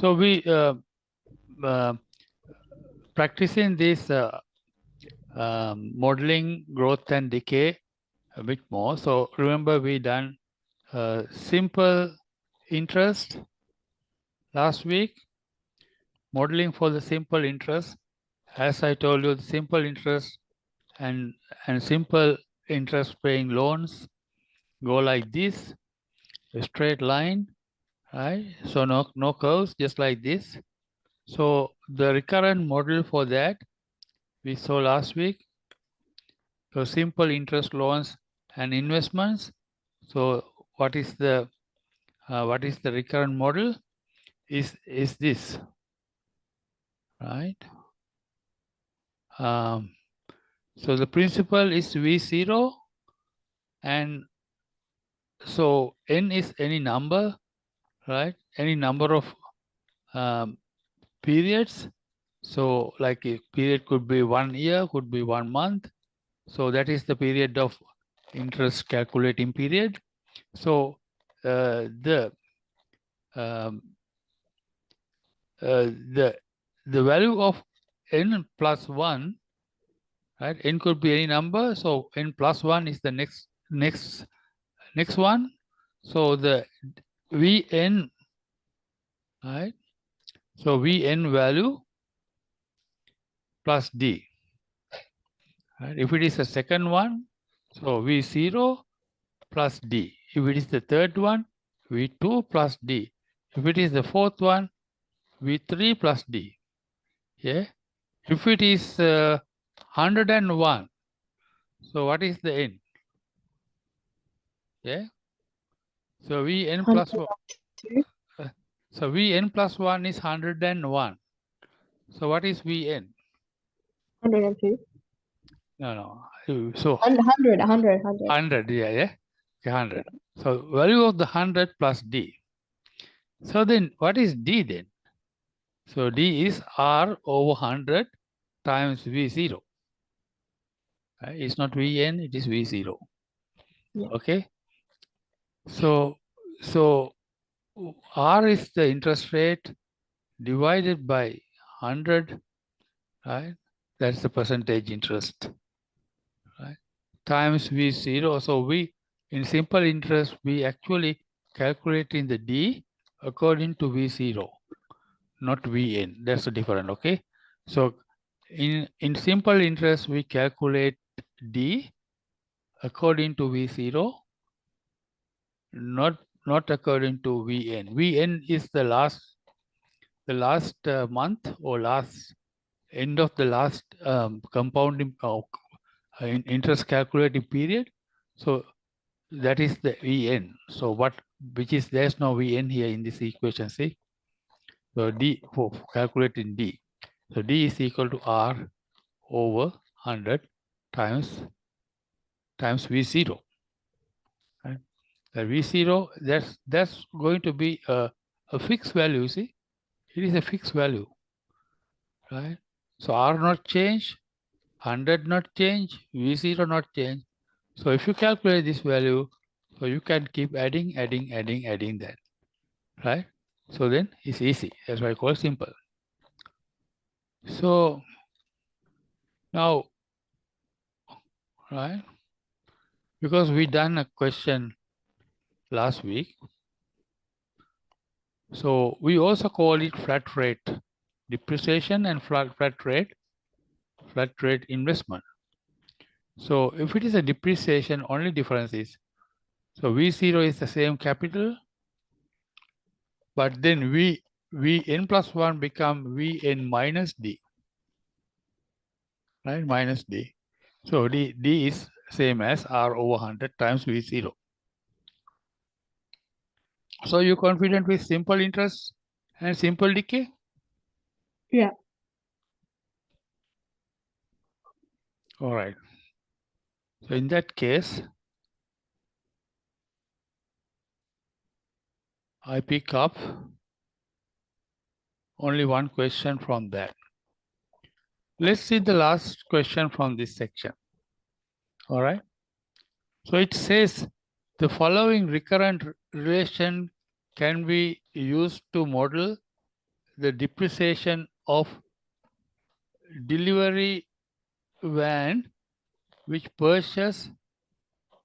So we practicing this modeling growth and decay a bit more. So remember we done simple interest last week, modeling for the simple interest. As I told you, the simple interest and simple interest paying loans go like this, a straight line, right? So no curves, just like this. So the recurrent model for that we saw last week. So simple interest loans and investments. So what is the recurrent model? Is this, right? So the principal is V0, and so n is any number, right? Any number of periods. So like a period could be 1 year, could be 1 month. So that is the period of interest calculating period. So the value of n plus 1, right? N could be any number. So n plus 1 is the next one. So the Vn, right? So Vn value plus D. Right? If it is the second one, so V0 plus D. If it is the third one, V2 plus D. If it is the fourth one, V3 plus D. Yeah. If it is 101, so what is the n? Yeah. So Vn plus 1. So Vn plus 1 is 101. So what is Vn? 102. No. So 100. 100, yeah. Okay, 100. So value of the 100 plus D. So then what is D then? So D is R over 100 times V0. Right? It's not Vn, it is V0. Yeah. Okay. So R is the interest rate divided by 100, right? That's the percentage interest, right? Times V0. So we, in simple interest, we actually calculating the D according to V0, not Vn. That's the difference, okay? So in simple interest, we calculate D according to V0, not according to Vn. Vn is the last month or last end of the last compounding interest calculating period. So that is the Vn. So which is, there's no Vn here in this equation, see? So D, for calculating D. So D is equal to R over 100 times V0. Right? The V0, that's going to be a fixed value, see? It is a fixed value, right? So R not change, 100 not change, V0 not change. So if you calculate this value, so you can keep adding that, right? So then it's easy. That's why I call it simple. So now, right? Because we done a question last week, so we also call it flat rate depreciation and flat rate investment. So if it is a depreciation, only difference is, so V0 is the same capital, but then Vn plus 1 become Vn minus D, right? Minus D. So D is same as R over 100 times V0. So you confident with simple interest and simple decay? Yeah. All right. So in that case, I pick up only one question from that. Let's see the last question from this section. All right. So it says the following recurrent relation can be used to model the depreciation of delivery van which purchased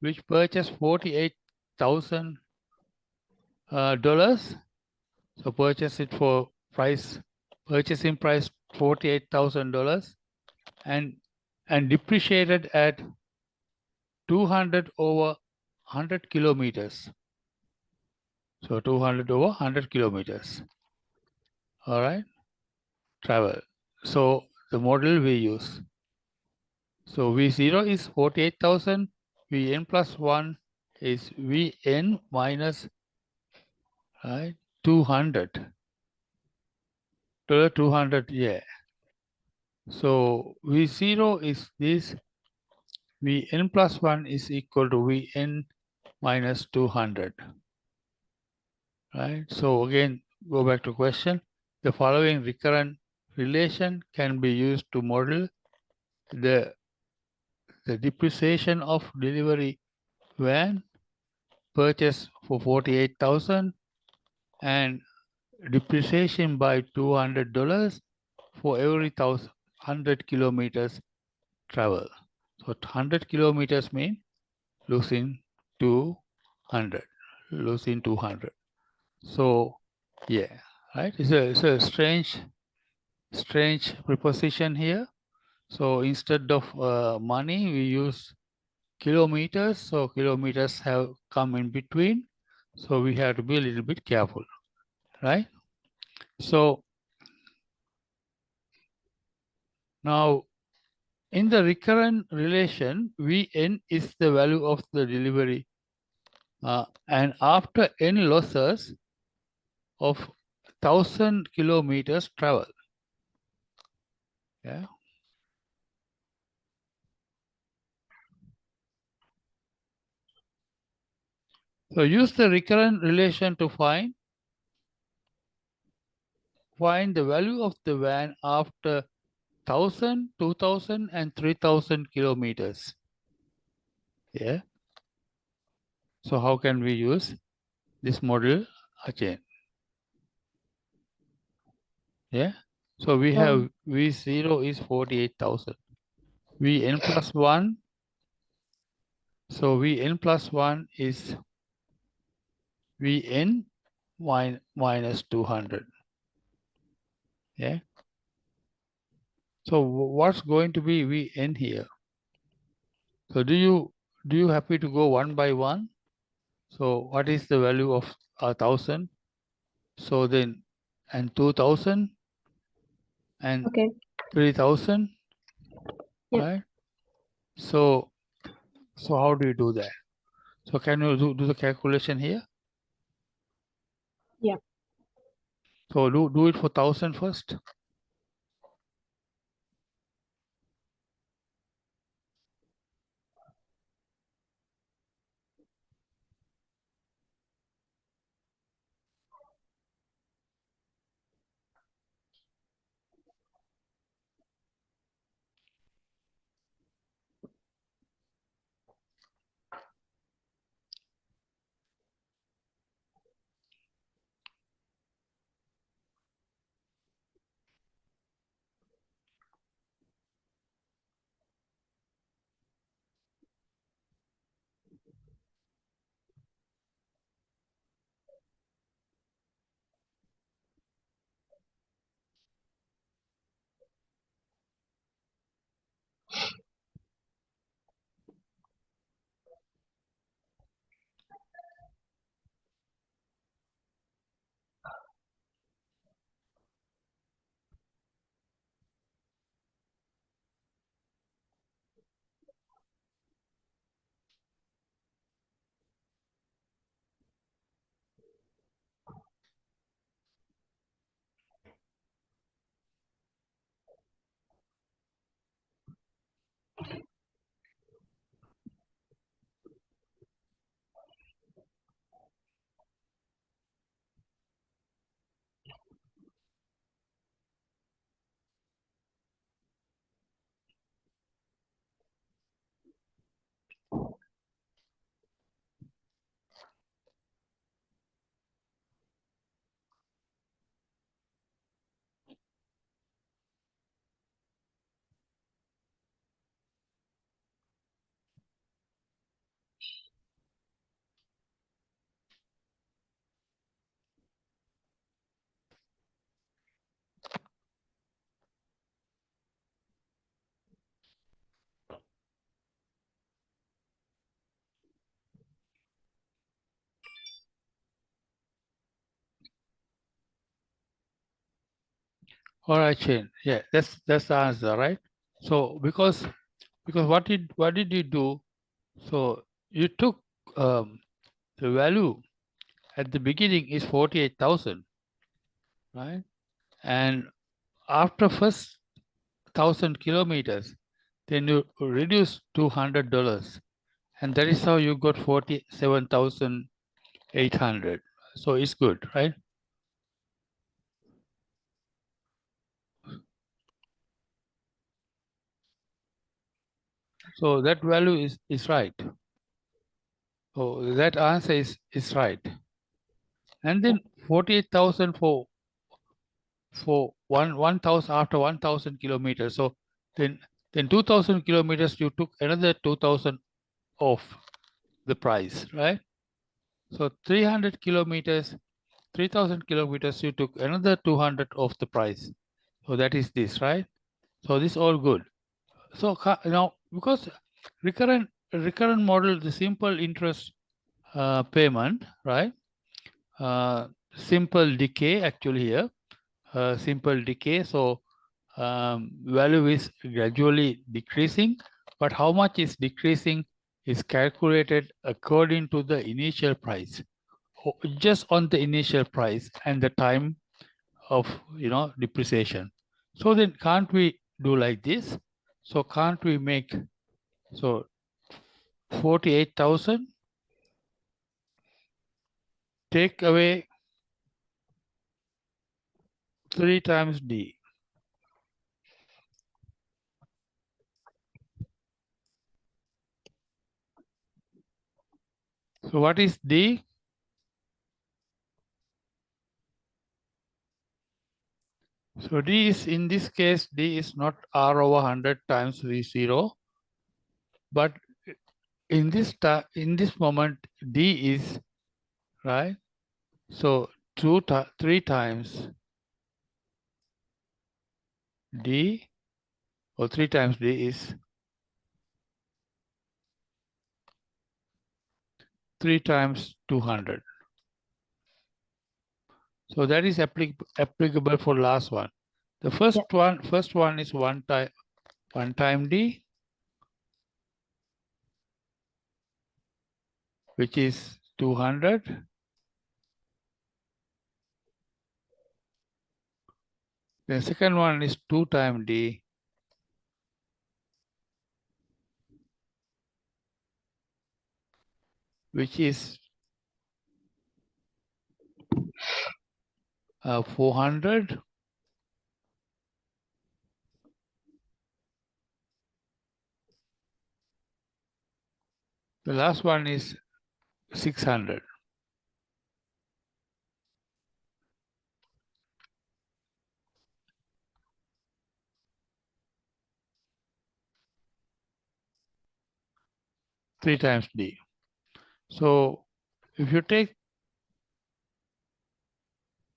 $48,000. So purchase it for purchasing price $48,000 and depreciated at 200 over 100 kilometers. So 200 over 100 kilometers. All right, travel. So the model we use. So V0 is 48,000. Vn plus 1 is Vn minus 200. 200, yeah. So V0 is this. Vn plus 1 is equal to Vn minus 200. Right? So again, go back to question. The following recurrent relation can be used to model the depreciation of delivery van purchased for 48,000 and depreciation by $200 for every 100 kilometers travel. So 100 kilometers mean losing 200, losing 200. So yeah, right. It's a strange preposition here. So instead of money, we use kilometers. So kilometers have come in between. So we have to be a little bit careful, right? So now in the recurrent relation, Vn is the value of the delivery. And after n losses of 1,000 kilometers travel. Yeah. So use the recurrent relation to find the value of the van after 1,000, 2,000, and 3,000 kilometers. Yeah. So how can we use this model again? Yeah. So we have V0 is 48,000. Vn plus 1. So Vn plus 1 is Vn minus 200. Yeah. So what's going to be Vn here? So do you happy to go one by one? So what is the value of 1,000? So then, and 2,000 and 3,000, right? So how do you do that? So can you do the calculation here? Yeah. So do it for 1,000 first. All right, Shane. Yeah, that's the answer, right? So because what did you do? So you took the value at the beginning is 48,000, right? And after first 1,000 kilometers, then you reduce $200, and that is how you got 47,800. So it's good, right? So that value is right. So that answer is right. And then 48,000 for 1,000 after 1,000 kilometers. So then 2,000 kilometers you took another 2,000 off the price, right? So 300 kilometers, 3,000 kilometers you took another 200 off the price. So that is this, right? So this all good. So now because recurrent model, the simple interest payment, right? Simple decay actually here, simple decay. So value is gradually decreasing, but how much is decreasing is calculated according to the initial price, just on the initial price and the time of depreciation. So then can't we do like this? So can't we make 48,000 take away 3 times D? So what is D? So D is, in this case, D is not R over 100 times V0, but in this moment, D is, right? So 3 times D, or 3 times D is 3 times 200. So that is applicable for last one. The first one is one time D, which is 200. The second one is 2 times D, which is 400. The last one is 600. Three times D. So if you take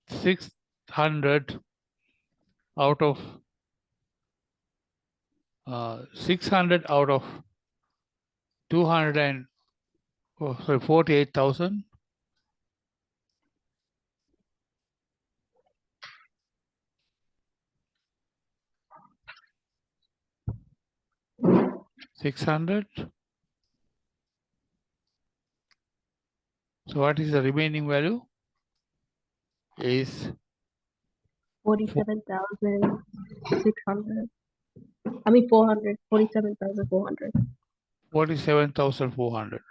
600 out of 600 out of 200 and 48,000, so what is the remaining value? Is 47,600. I mean 400. 47,400. 47,400.